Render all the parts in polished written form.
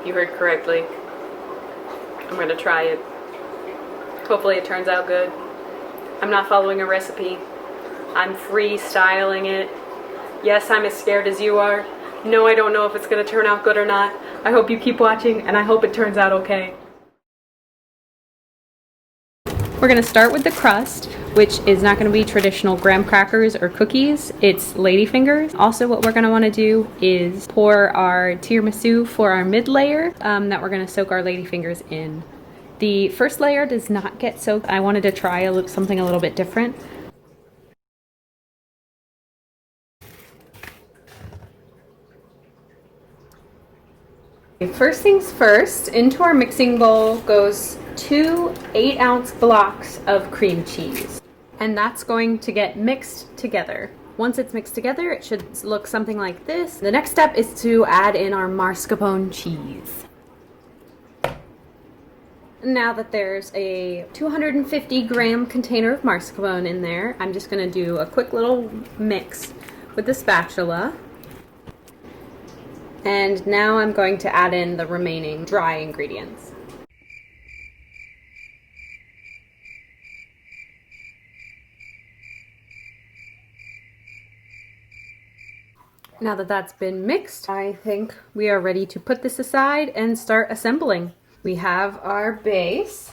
You heard correctly. I'm gonna try it. Hopefully it turns out good. I'm not following a recipe. I'm freestyling it. Yes, I'm as scared as you are. No, I don't know if it's gonna turn out good or not. I hope you keep watching, and I hope it turns out okay. We're gonna start with the crust, which is not gonna be traditional graham crackers or cookies. It's ladyfingers. Also, what we're gonna wanna do is pour our tiramisu for our mid layer that we're gonna soak our ladyfingers in. The first layer does not get soaked. I wanted to try something a little bit different. First things first, into our mixing bowl goes 2 8-ounce blocks of cream cheese. And that's going to get mixed together. Once it's mixed together, it should look something like this. The next step is to add in our mascarpone cheese. Now that there's a 250 gram container of mascarpone in there, I'm just gonna do a quick little mix with the spatula. And now I'm going to add in the remaining dry ingredients. Now that that's been mixed, I think we are ready to put this aside and start assembling. We have our base.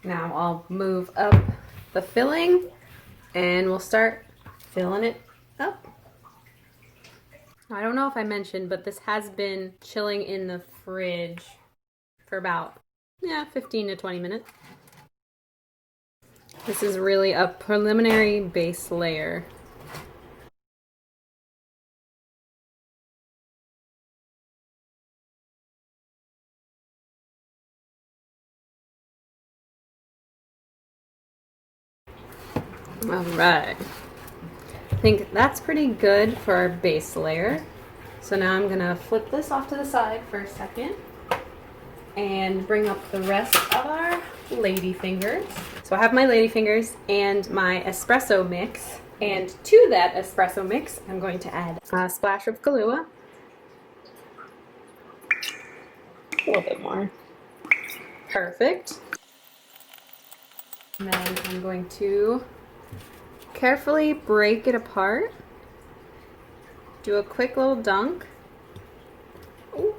Now I'll move up the filling and we'll start filling it up. I don't know if I mentioned, but this has been chilling in the fridge for about 15 to 20 minutes. This is really a preliminary base layer. All right. I think that's pretty good for our base layer. So now I'm gonna flip this off to the side for a second and bring up the rest of our ladyfingers. So I have my ladyfingers and my espresso mix. And to that espresso mix, I'm going to add a splash of Kahlua. A little bit more. Perfect. And then I'm going to carefully break it apart. Do a quick little dunk. Ooh.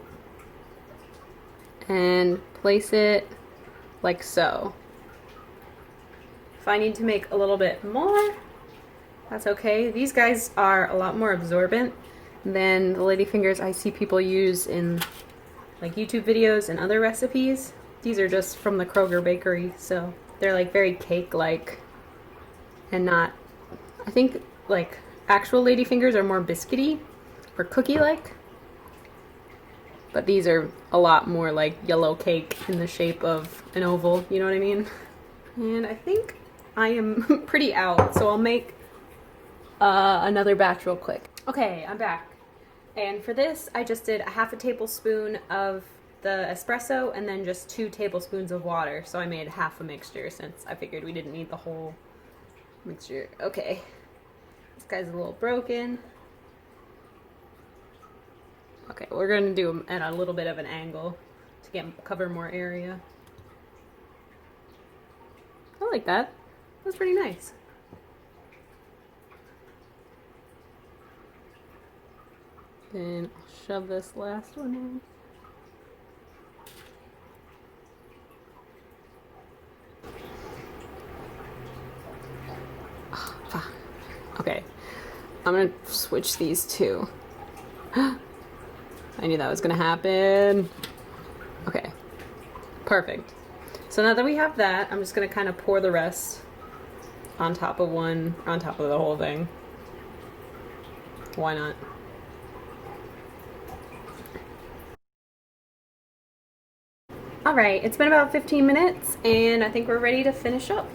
And place it like so. If I need to make a little bit more, that's okay. These guys are a lot more absorbent than the ladyfingers I see people use in like YouTube videos and other recipes. These are just from the Kroger bakery, so they're like very cake-like and not, I think like actual ladyfingers are more biscuity or cookie-like, but these are a lot more like yellow cake in the shape of an oval, you know what I mean? And I think I am pretty out, so I'll make another batch real quick. Okay, I'm back. And for this, I just did a half a tablespoon of the espresso and then just 2 tablespoons of water. So I made half a mixture since I figured we didn't need the whole mixture. Okay, this guy's a little broken. Okay, we're gonna do them at a little bit of an angle to cover more area. I like that. That's pretty nice. Then I'll shove this last one in. Okay, I'm gonna switch these two. I knew that was gonna happen. Okay, perfect. So now that we have that, I'm just gonna kind of pour the rest on top of the whole thing. Why not? All right, it's been about 15 minutes and I think we're ready to finish up.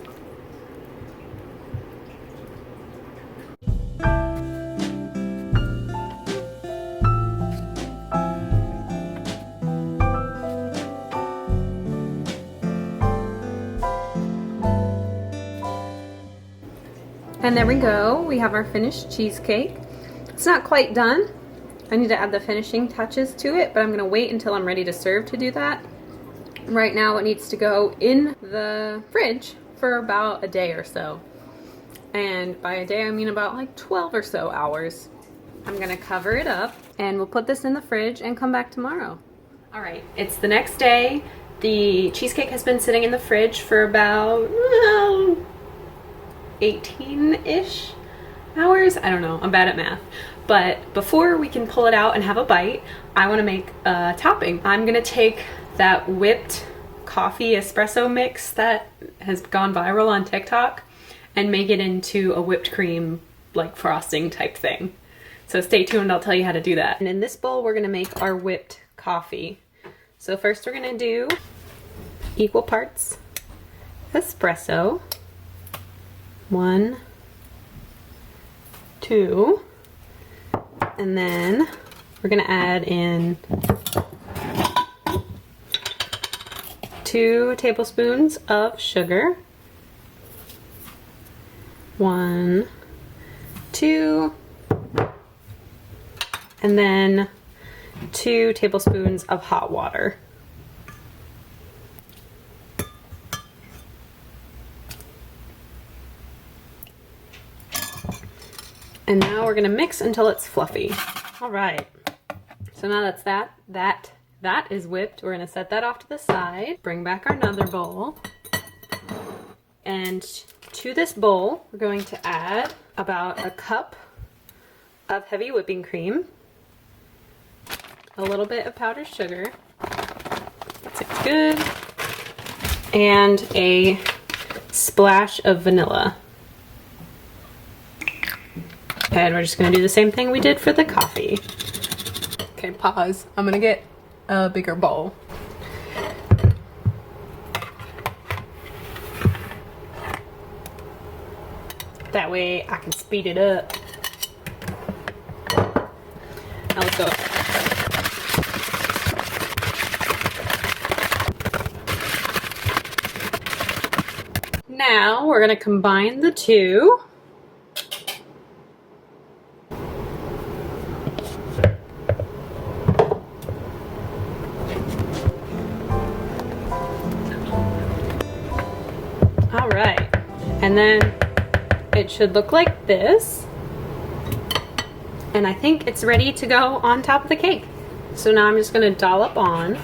And there we go, we have our finished cheesecake. It's not quite done. I need to add the finishing touches to it, but I'm gonna wait until I'm ready to serve to do that. Right now it needs to go in the fridge for about a day or so. And by a day I mean about like 12 or so hours. I'm gonna cover it up and we'll put this in the fridge and come back tomorrow. All right, it's the next day. The cheesecake has been sitting in the fridge for about 18-ish hours. I don't know, I'm bad at math. But before we can pull it out and have a bite, I wanna make a topping. I'm gonna take that whipped coffee espresso mix that has gone viral on TikTok and make it into a whipped cream, like frosting type thing. So stay tuned, I'll tell you how to do that. And in this bowl, we're gonna make our whipped coffee. So first we're gonna do equal parts espresso. 1, 2, and then we're gonna add in 2 tablespoons of sugar. 1, 2, and then 2 tablespoons of hot water. And now we're gonna mix until it's fluffy. All right, so now that's that is whipped. We're gonna set that off to the side, bring back our another bowl, and to this bowl, we're going to add about a cup of heavy whipping cream, a little bit of powdered sugar, that's good, and a splash of vanilla. And we're just gonna do the same thing we did for the coffee. Okay, pause. I'm gonna get a bigger bowl. That way I can speed it up. Now let's go. Now we're gonna combine the two. All right, and then it should look like this. And I think it's ready to go on top of the cake. So now I'm just gonna dollop on.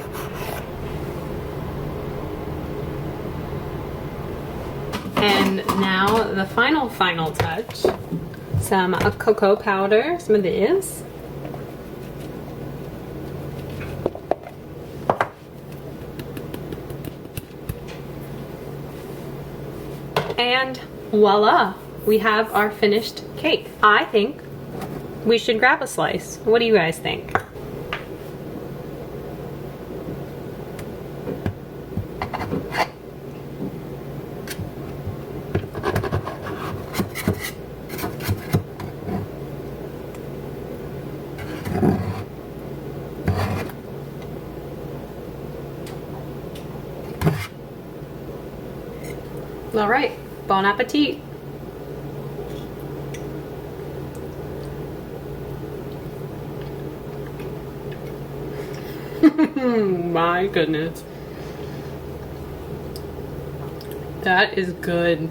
And now the final touch, some cocoa powder, some of this. And voila, we have our finished cake. I think we should grab a slice. What do you guys think? All right, bon appetit. My goodness. That is good.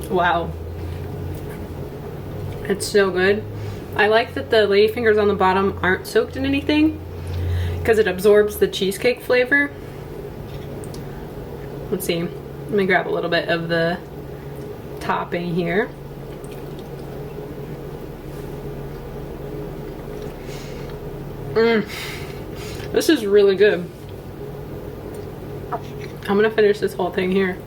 Wow. It's so good. I like that the ladyfingers on the bottom aren't soaked in anything because it absorbs the cheesecake flavor. Let's see. Let me grab a little bit of the topping here. This is really good. I'm gonna finish this whole thing here.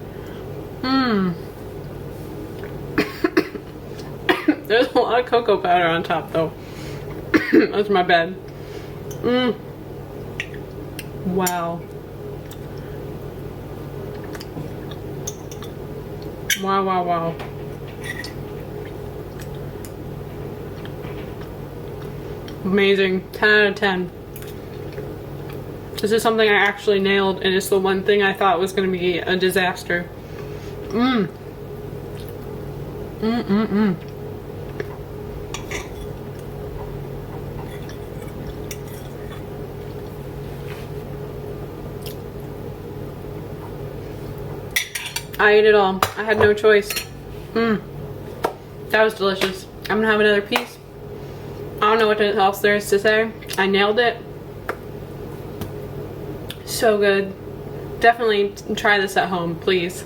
There's a lot of cocoa powder on top though. That's my bad. Wow. Wow, wow, wow. Amazing. 10 out of 10. This is something I actually nailed, and it's the one thing I thought was going to be a disaster. I ate it all. I had no choice. That was delicious. I'm gonna have another piece. I don't know what else there is to say. I nailed it. So good. Definitely try this at home, please.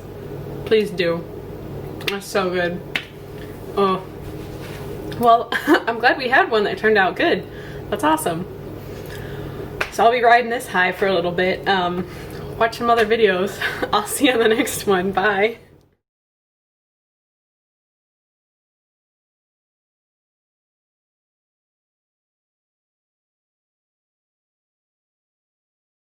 Please do. It's so good. Oh. Well, I'm glad we had one that turned out good. That's awesome. So I'll be riding this high for a little bit. Watch some other videos. I'll see you on the next one. Bye.